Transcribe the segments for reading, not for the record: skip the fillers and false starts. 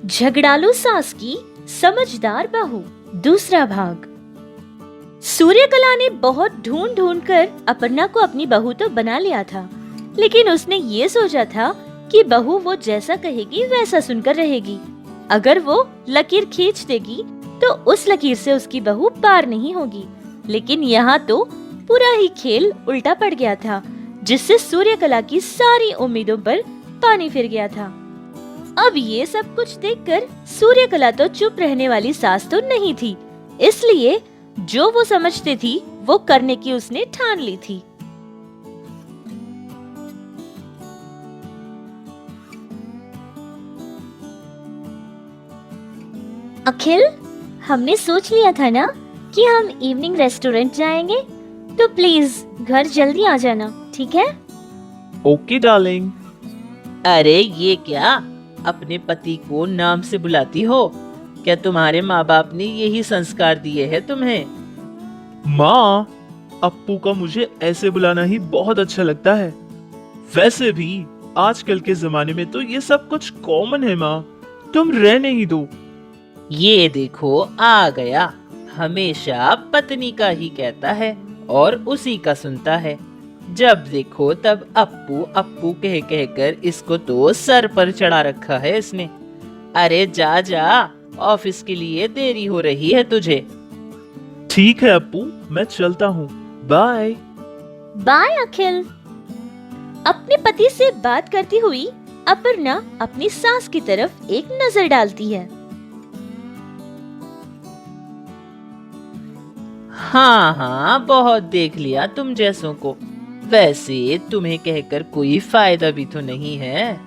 झगड़ालू सास की समझदार बहू, दूसरा भाग। सूर्यकला ने बहुत ढूंढ ढूंढ कर अपर्णा को अपनी बहू तो बना लिया था, लेकिन उसने ये सोचा था कि बहू वो जैसा कहेगी वैसा सुनकर रहेगी। अगर वो लकीर खींच देगी तो उस लकीर से उसकी बहू पार नहीं होगी। लेकिन यहाँ तो पूरा ही खेल उल्टा पड़ गया था, जिससे सूर्यकला की सारी उम्मीदों पर पानी फिर गया था। अब ये सब कुछ देखकर सूर्यकला तो चुप रहने वाली सास तो नहीं थी, इसलिए जो वो समझती थी वो करने की उसने ठान ली थी। अखिल, हमने सोच लिया था ना कि हम इवनिंग रेस्टोरेंट जाएंगे, तो प्लीज घर जल्दी आ जाना, ठीक है? Okay darling. अरे ये क्या, अपने पति को नाम से बुलाती हो? क्या तुम्हारे माँ बाप ने यही संस्कार दिए हैं तुम्हें? माँ, अप्पू का मुझे ऐसे बुलाना ही बहुत अच्छा लगता है। वैसे भी आजकल के जमाने में तो ये सब कुछ कॉमन है माँ, तुम रहने ही दो। ये देखो आ गया, हमेशा पत्नी का ही कहता है और उसी का सुनता है। जब देखो तब अप्पू अप्पू कह कह कर इसको तो सर पर चढ़ा रखा है इसने। अरे जा जा, ऑफिस के लिए देरी हो रही है तुझे। ठीक है अप्पू, मैं चलता हूँ, बाय। बाय अखिल। अपने पति से बात करती हुई अपर्णा अपनी सास की तरफ एक नजर डालती है। हाँ हाँ, बहुत देख लिया तुम जैसों को। वैसे तुम्हें कहकर कोई फायदा भी तो नहीं है।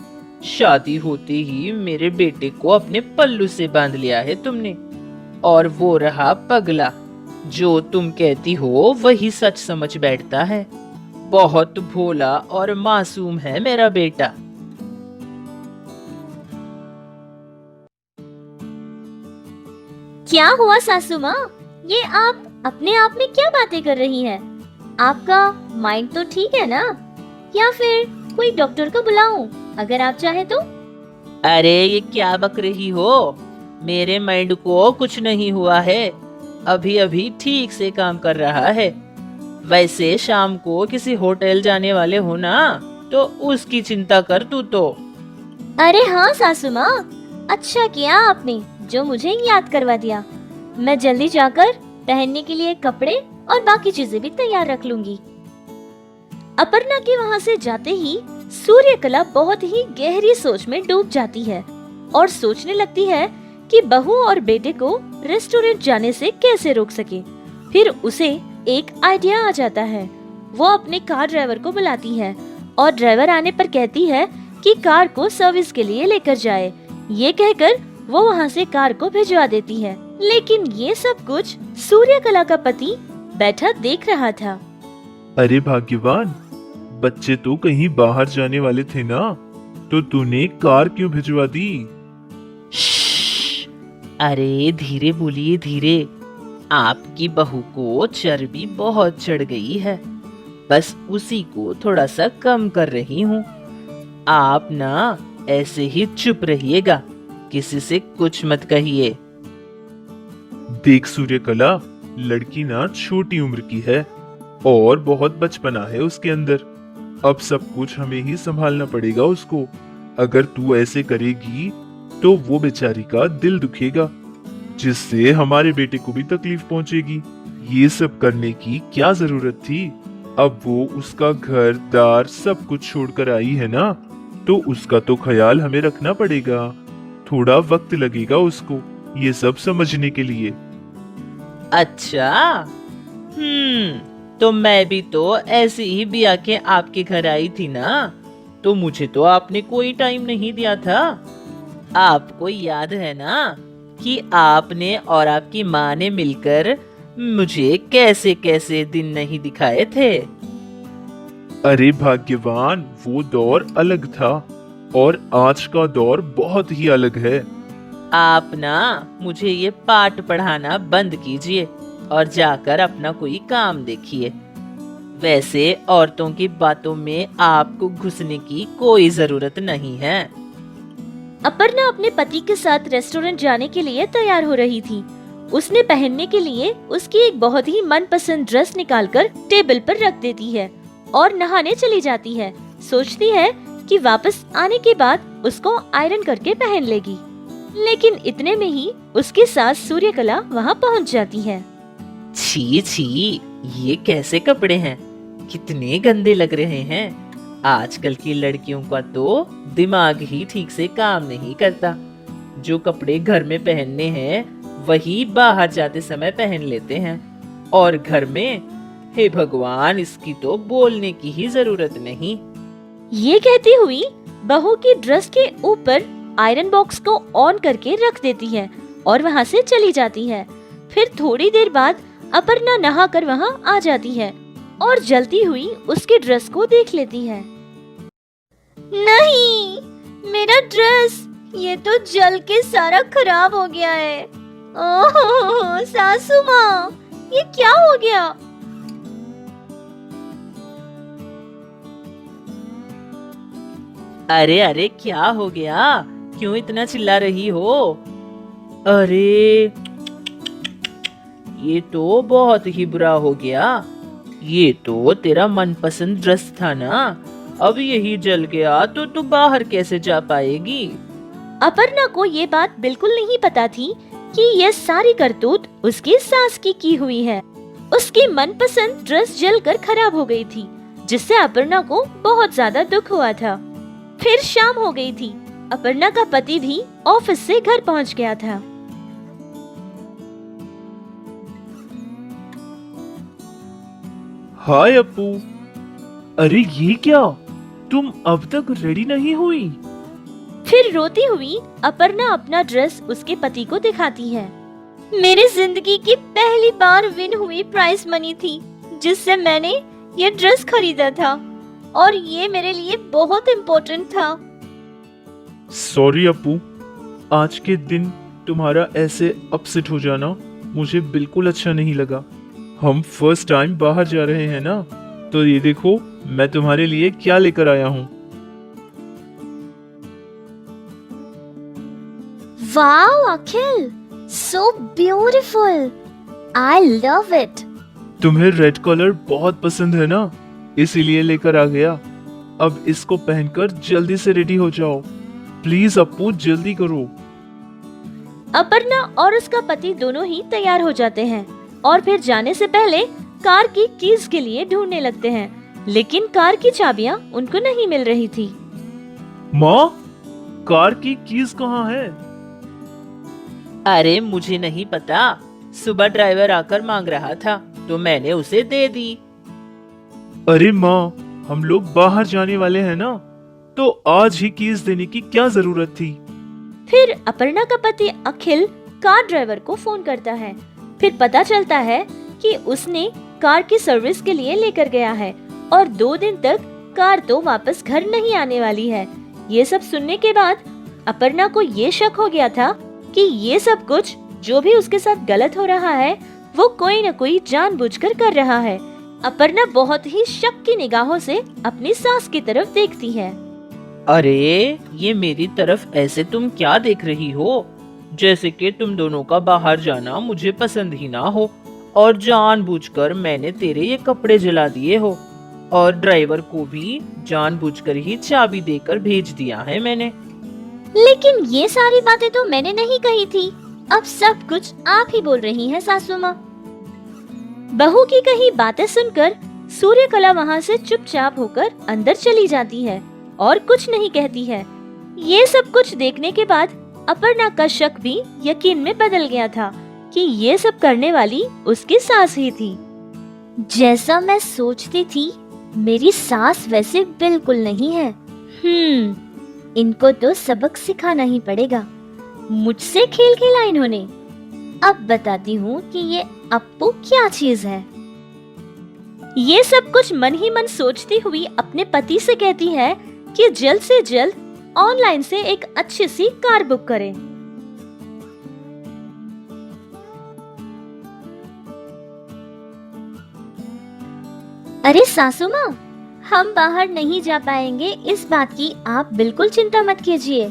शादी होते ही मेरे बेटे को अपने पल्लू से बांध लिया है तुमने, और वो रहा पगला। जो तुम कहती हो वही सच समझ बैठता है। बहुत भोला और मासूम है मेरा बेटा। क्या हुआ सासू माँ? ये आप अपने आप में क्या बातें कर रही हैं? आपका माइंड तो ठीक है ना? या फिर कोई डॉक्टर को बुलाऊं अगर आप चाहे तो? अरे ये क्या बक रही हो? मेरे माइंड को कुछ नहीं हुआ है, अभी अभी ठीक से काम कर रहा है। वैसे शाम को किसी होटल जाने वाले हो ना, तो उसकी चिंता कर तू तो। अरे हाँ सासू माँ, अच्छा किया आपने जो मुझे याद करवा दिया। मैं जल्दी जाकर पहनने के लिए कपड़े और बाकी चीजें भी तैयार रख लूंगी। अपर्णा के वहाँ से जाते ही सूर्यकला बहुत ही गहरी सोच में डूब जाती है और सोचने लगती है कि बहू और बेटे को रेस्टोरेंट जाने से कैसे रोक सके। फिर उसे एक आइडिया आ जाता है। वो अपने कार ड्राइवर को बुलाती है और ड्राइवर आने पर कहती है कि कार को सर्विस के लिए लेकर जाए। ये कहकर वो वहाँ से कार को भिजवा देती है, लेकिन ये सब कुछ सूर्यकला का पति बैठा देख रहा था। अरे भाग्यवान, बच्चे तो कहीं बाहर जाने वाले थे ना, तो तूने कार क्यों भिजवा दी? श्श्श, अरे धीरे बोलिए धीरे। आपकी बहू को चर्बी बहुत चढ़ गई है, बस उसी को थोड़ा सा कम कर रही हूँ। आप ना ऐसे ही चुप रहिएगा, किसी से कुछ मत कहिए। देख सूर्यकला, लड़की ना छोटी उम्र की है और बहुत बचपना है उसके अंदर। अब सब कुछ हमें ही संभालना पड़ेगा उसको। अगर तू ऐसे करेगी तो वो बेचारी का दिल दुखेगा, जिससे हमारे बेटे को भी तकलीफ पहुंचेगी। ये सब करने की क्या जरूरत थी? अब वो उसका घर दार सब कुछ छोड़कर आई है ना, तो उसका तो ख्याल हमें रखना पड़ेगा। थोड़ा वक्त लगेगा उसको ये सब समझने के लिए। अच्छा, तो मैं भी तो ऐसे ही भी आके आपके घर आई थी ना, तो मुझे तो आपने कोई टाइम नहीं दिया था। आपको याद है ना कि आपने और आपकी माँ ने मिलकर मुझे कैसे कैसे दिन नहीं दिखाए थे। अरे भाग्यवान, वो दौर अलग था और आज का दौर बहुत ही अलग है। आप ना मुझे ये पाठ पढ़ाना बंद कीजिए और जाकर अपना कोई काम देखिए। वैसे औरतों की बातों में आपको घुसने की कोई जरूरत नहीं है। अपर्णा अपने पति के साथ रेस्टोरेंट जाने के लिए तैयार हो रही थी। उसने पहनने के लिए उसकी एक बहुत ही मनपसंद ड्रेस निकालकर टेबल पर रख देती है और नहाने चली जाती है। सोचती है कि वापस आने के बाद उसको आयरन करके पहन लेगी। लेकिन इतने में ही उसकी सास सूर्यकला वहाँ पहुँच जाती है। छी छी, ये कैसे कपड़े हैं, कितने गंदे लग रहे हैं। आजकल की लड़कियों का तो दिमाग ही ठीक से काम नहीं करता। जो कपड़े घर में पहनने हैं वही बाहर जाते समय पहन लेते हैं, और घर में, हे भगवान, इसकी तो बोलने की ही जरूरत नहीं। ये कहती हुई बहू की ड्रेस के ऊपर आयरन बॉक्स को ऑन करके रख देती है और वहाँ से चली जाती है। फिर थोड़ी देर बाद अपर्णा नहाकर वहाँ आ जाती है और जलती हुई उसकी ड्रेस को देख लेती है। नहीं, मेरा ड्रेस, ये तो जल के सारा खराब हो गया है। ओह सासू माँ, ये क्या हो गया? अरे अरे, क्या हो गया, क्यों इतना चिल्ला रही हो? अरे, ये तो बहुत ही बुरा हो गया। ये तो तेरा मनपसंद ड्रेस था ना, अब यही जल गया तो तू बाहर कैसे जा पाएगी? अपर्णा को ये बात बिल्कुल नहीं पता थी कि ये सारी करतूत उसकी सास की हुई है। उसकी मनपसंद ड्रेस जलकर खराब हो गई थी, जिससे अपर्णा को बहुत ज्यादा दुख हुआ था। फिर शाम हो गई थी। अपर्णा का पति भी ऑफिस से घर पहुंच गया था। हाय अप्पू, अरे ये क्या, तुम अब तक रेडी नहीं हुई? फिर रोती हुई अपर्णा अपना ड्रेस उसके पति को दिखाती है। मेरी जिंदगी की पहली बार विन हुई प्राइस मनी थी, जिससे मैंने ये ड्रेस खरीदा था, और ये मेरे लिए बहुत इम्पोर्टेंट था। सॉरी अप्पू, आज के दिन तुम्हारा ऐसे अपसेट हो जाना मुझे बिल्कुल अच्छा नहीं लगा। हम फर्स्ट टाइम बाहर जा रहे हैं ना, तो ये देखो मैं तुम्हारे लिए क्या लेकर आया हूँ। Wow Akhil, so beautiful, I love it. तुम्हें रेड कलर बहुत पसंद है ना, इसीलिए लेकर आ गया। अब इसको पहनकर जल्दी से रेडी हो जाओ। प्लीज अप्पू, जल्दी करो। अपर्णा और उसका पति दोनों ही तैयार हो जाते हैं और फिर जाने से पहले कार की कीज के लिए ढूंढने लगते हैं, लेकिन कार की चाबियां उनको नहीं मिल रही थी। माँ, कार की कीज कहाँ है? अरे मुझे नहीं पता, सुबह ड्राइवर आकर मांग रहा था तो मैंने उसे दे दी। अरे माँ, हम लोग बाहर जाने वाले हैं ना, तो आज ही कीज देने की क्या जरूरत थी? फिर अपर्णा का पति अखिल कार ड्राइवर को फोन करता है। फिर पता चलता है कि उसने कार की सर्विस के लिए लेकर गया है और 2 दिन तक कार तो वापस घर नहीं आने वाली है। ये सब सुनने के बाद अपर्णा को ये शक हो गया था कि ये सब कुछ जो भी उसके साथ गलत हो रहा है वो कोई न कोई जानबूझकर कर रहा है। अपर्णा बहुत ही शक की निगाहों से अपनी सास की तरफ देखती है। अरे, ये मेरी तरफ ऐसे तुम क्या देख रही हो, जैसे कि तुम दोनों का बाहर जाना मुझे पसंद ही ना हो और जानबूझकर मैंने तेरे ये कपड़े जला दिए हो, और ड्राइवर को भी जानबूझकर ही चाबी देकर भेज दिया है मैंने। लेकिन ये सारी बातें तो मैंने नहीं कही थी। अब सब कुछ आप ही बोल रही हैं सासू माँ। बहू की कही बातें सुनकर सूर्यकला वहाँ से चुपचाप होकर अंदर चली जाती है और कुछ नहीं कहती है। ये सब कुछ देखने के बाद अपर्णा का शक भी यकीन में बदल गया था कि ये सब करने वाली उसकी सास ही थी। जैसा मैं सोचती थी, मेरी सास वैसे बिल्कुल नहीं है। इनको तो सबक सिखाना ही पड़ेगा। मुझसे खेल खेला इन्होंने। अब बताती हूँ कि ये अप्पू क्या चीज है। ये सब कुछ मन ही मन सोचती हुई अपने पति से कहती है कि जल्द से जल्द ऑनलाइन से एक अच्छी सी कार बुक करें। अरे सासू माँ, हम बाहर नहीं जा पाएंगे, इस बात की आप बिल्कुल चिंता मत कीजिए।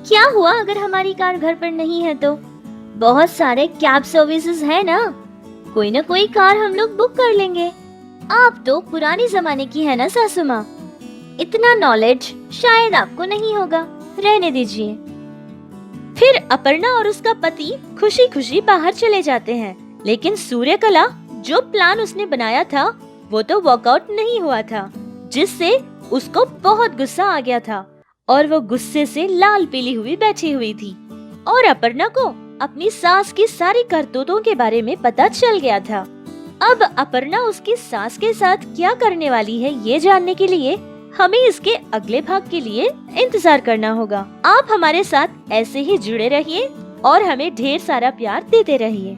क्या हुआ अगर हमारी कार घर पर नहीं है तो? बहुत सारे कैब सर्विसेज है ना कोई कार हम लोग बुक कर लेंगे। आप तो पुराने जमाने की है ना सासू माँ, इतना नॉलेज शायद आपको नहीं होगा, रहने दीजिए। फिर अपर्णा और उसका पति खुशी खुशी बाहर चले जाते हैं, लेकिन सूर्यकला जो प्लान उसने बनाया था वो तो वर्कआउट नहीं हुआ था, जिससे उसको बहुत गुस्सा आ गया था और वो गुस्से से लाल पीली हुई बैठी हुई थी। और अपर्णा को अपनी सास की सारी करतूतों के बारे में पता चल गया था। अब अपर्णा उसकी सास के साथ क्या करने वाली है ये जानने के लिए हमें इसके अगले भाग के लिए इंतजार करना होगा। आप हमारे साथ ऐसे ही जुड़े रहिए और हमें ढेर सारा प्यार देते रहिए।